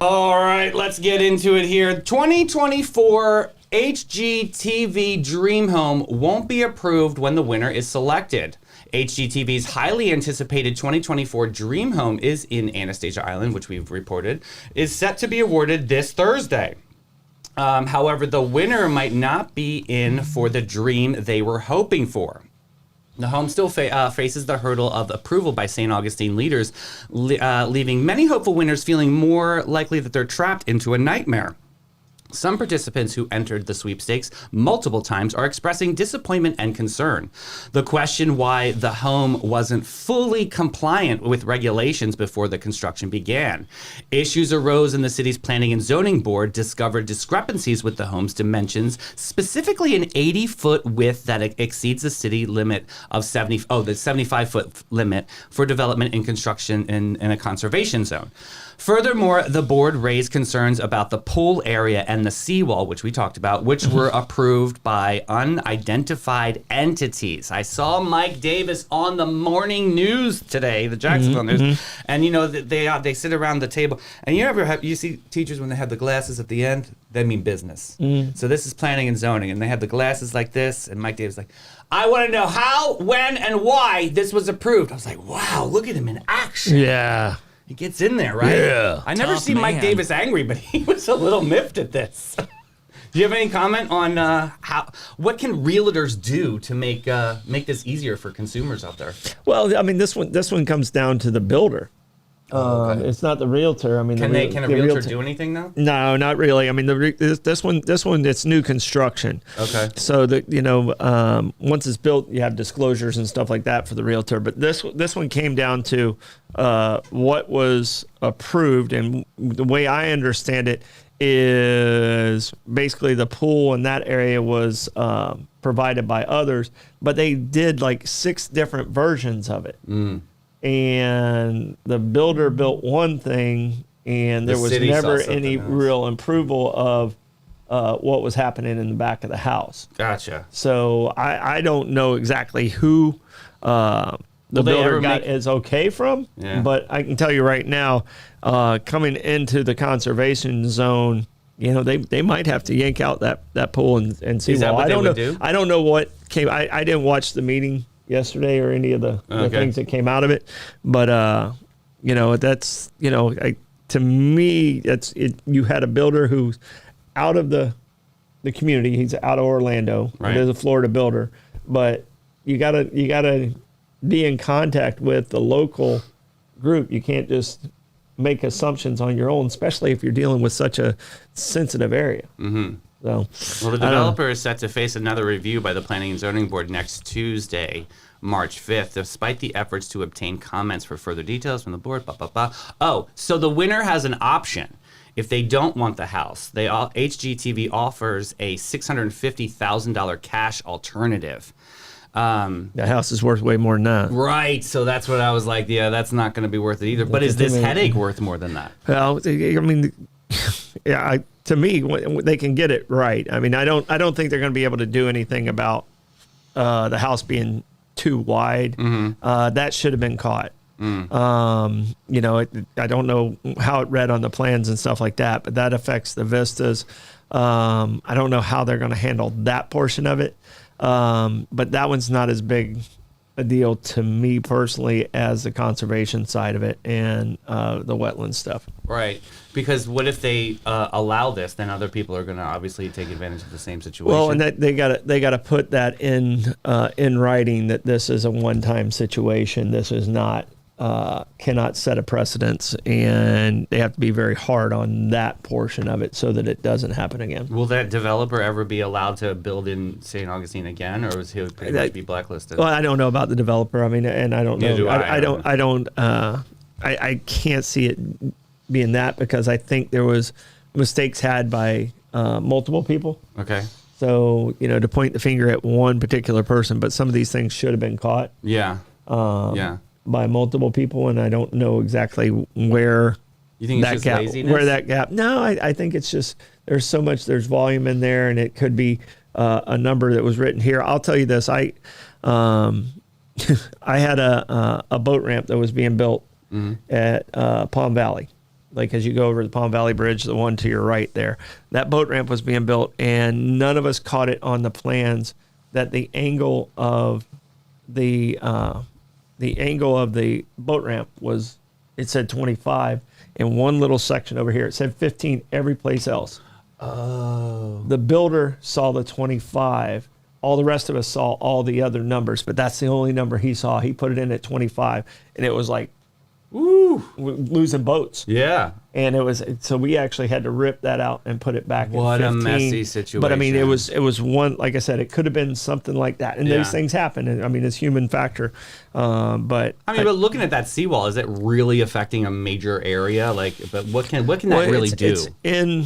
All right, let's get into it here. 2024 HGTV Dream Home won't be approved when the winner is selected. HGTV's highly anticipated 2024 Dream Home is in Anastasia Island, which we've reported, is set to be awarded this Thursday. However, the winner might not be in for the dream they were hoping for. The home still faces the hurdle of approval by St. Augustine leaders, leaving many hopeful winners feeling more likely that they're trapped into a nightmare. Some participants who entered the sweepstakes multiple times are expressing disappointment and concern. The question why the home wasn't fully compliant with regulations before the construction began. Issues arose in the city's planning and zoning board discovered discrepancies with the home's dimensions, specifically an 80-foot width that exceeds the city limit of the 75-foot limit for development and construction in a conservation zone. Furthermore, the board raised concerns about the pool area and the seawall, which we talked about, which were approved by unidentified entities. I saw Mike Davis on the morning news today, the Jacksonville news, and you know they sit around the table, and you see teachers when they have the glasses at the end, they mean business. So this is planning and zoning, and they have the glasses like this, and Mike Davis is like, I want to know how, when, and why this was approved. I was like, wow, look at him in action. Yeah. He gets in there, right? Yeah. I never see Mike Davis angry, but he was a little miffed at this. Do you have any comment on what can realtors do to make this easier for consumers out there? Well, I mean, this one comes down to the builder. Okay. It's not the realtor. I mean, can a realtor do anything though? No, not really. I mean, this one, it's new construction. Okay. So that once it's built, you have disclosures and stuff like that for the realtor. But this one came down to what was approved, and the way I understand it is basically the pool in that area was provided by others, but they did like 6 different versions of it. And the builder built one thing, and there was never any real approval of what was happening in the back of the house. Gotcha. So I don't know exactly who the builder got is okay from, but I can tell you right now, coming into the conservation zone, you know, they might have to yank out that pool and see. Is that what they would do? I don't know what came. I didn't watch the meeting yesterday or any of the things that came out of it, but you know, that's, you know, to me, that's it. You had a builder who's out of the community. He's out of Orlando. Right. There's a Florida builder, but you gotta be in contact with the local group. You can't just make assumptions on your own, especially if you're dealing with such a sensitive area. So, well, the developer is set to face another review by the Planning and Zoning Board next Tuesday, March 5th, despite the efforts to obtain comments for further details from the board. Oh, so the winner has an option. If they don't want the house, HGTV offers a $650,000 cash alternative. The house is worth way more than that. Right, so that's what I was like, yeah, that's not going to be worth it either. But is this headache worth more than that? Well, I mean, yeah, to me, they can get it right. I mean, I don't think they're going to be able to do anything about the house being too wide. That should have been caught. You know, I don't know how it read on the plans and stuff like that, but that affects the vistas. I don't know how they're going to handle that portion of it. But that one's not as big a deal to me personally as the conservation side of it and the wetland stuff. Right. Because what if they allow this? Then other people are going to obviously take advantage of the same situation. Well, and they got to put that in writing that this is a one-time situation. This is not cannot set a precedence, and they have to be very hard on that portion of it so that it doesn't happen again. Will that developer ever be allowed to build in St. Augustine again, or is he pretty much be blacklisted? Well, I don't know about the developer. I mean, and I don't know. I can't see it being that, because I think there was mistakes had by multiple people. Okay. So, you know, to point the finger at one particular person, but some of these things should have been caught. Yeah. By multiple people, and I don't know exactly where you think that it's just gap. laziness? Where that gap? No, I think it's just there's volume in there, and it could be a number that was written here. I'll tell you this: I had a boat ramp that was being built at Palm Valley, like as you go over the Palm Valley Bridge, the one to your right there, that boat ramp was being built, and none of us caught it on the plans that the angle of the boat ramp was, it said 25 in one little section over here. It said 15 every place else. Oh. The builder saw the 25. All the rest of us saw all the other numbers, but that's the only number he saw. He put it in at 25, and it was like, woo, losing boats. Yeah. And it was, so we actually had to rip that out and put it back What in 15. a messy situation. But I mean, it was one, like I said, it could have been something like that. And these things happen. And I mean, it's human factor. But looking at that seawall, is it really affecting a major area? Like, but what can that really do? It's in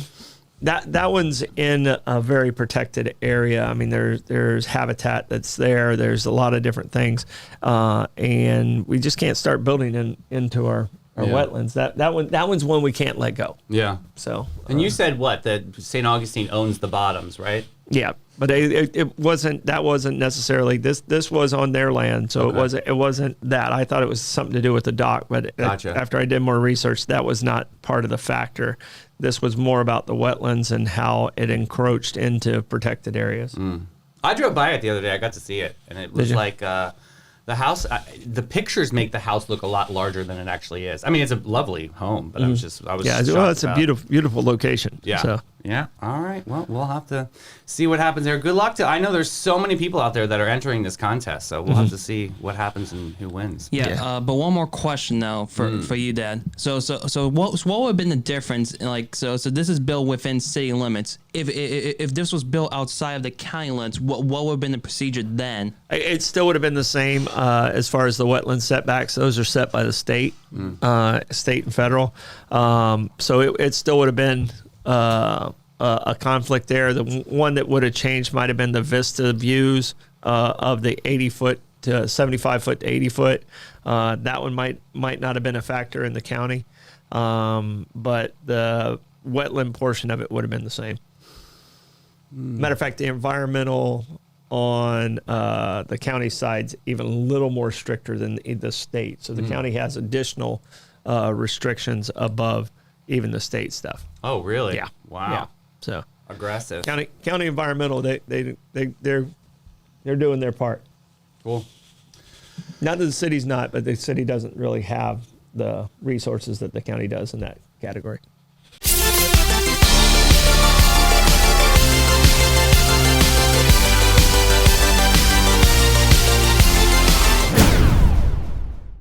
that one's in a very protected area. I mean, there's habitat that's there. There's a lot of different things. And we just can't start building into our wetlands. That one's one we can't let go. Yeah. So. And you said what? That St. Augustine owns the bottoms, right? Yeah, but it wasn't. That wasn't necessarily this. This was on their land, so it wasn't that. I thought it was something to do with the dock, but Gotcha. After I did more research, that was not part of the factor. This was more about the wetlands and how it encroached into protected areas. I drove by it the other day. I got to see it, and it was like the house. The pictures make the house look a lot larger than it actually is. I mean, it's a lovely home, but I was it's a beautiful location. Yeah. So. Yeah. All right. Well, we'll have to see what happens there. Good luck I know there's so many people out there that are entering this contest, so we'll have to see what happens and who wins. Yeah. But one more question though for you, Dad. So what would have been the difference? Like, so this is built within city limits. If this was built outside of the county limits, what would have been the procedure then? It still would have been the same as far as the wetland setbacks. Those are set by the state, state and federal. So it still would have been a conflict there. The one that would have changed might have been the vista views of the 80 foot to 75 foot to 80 foot. That one might not have been a factor in the county, but the wetland portion of it would have been the same. Matter of fact, the environmental on the county side's even a little more stricter than the state. So the county has additional restrictions above even the state stuff. Oh, really? Yeah. Wow. Yeah. So aggressive. County environmental, they're doing their part. Cool. Not that the city's not, but the city doesn't really have the resources that the county does in that category.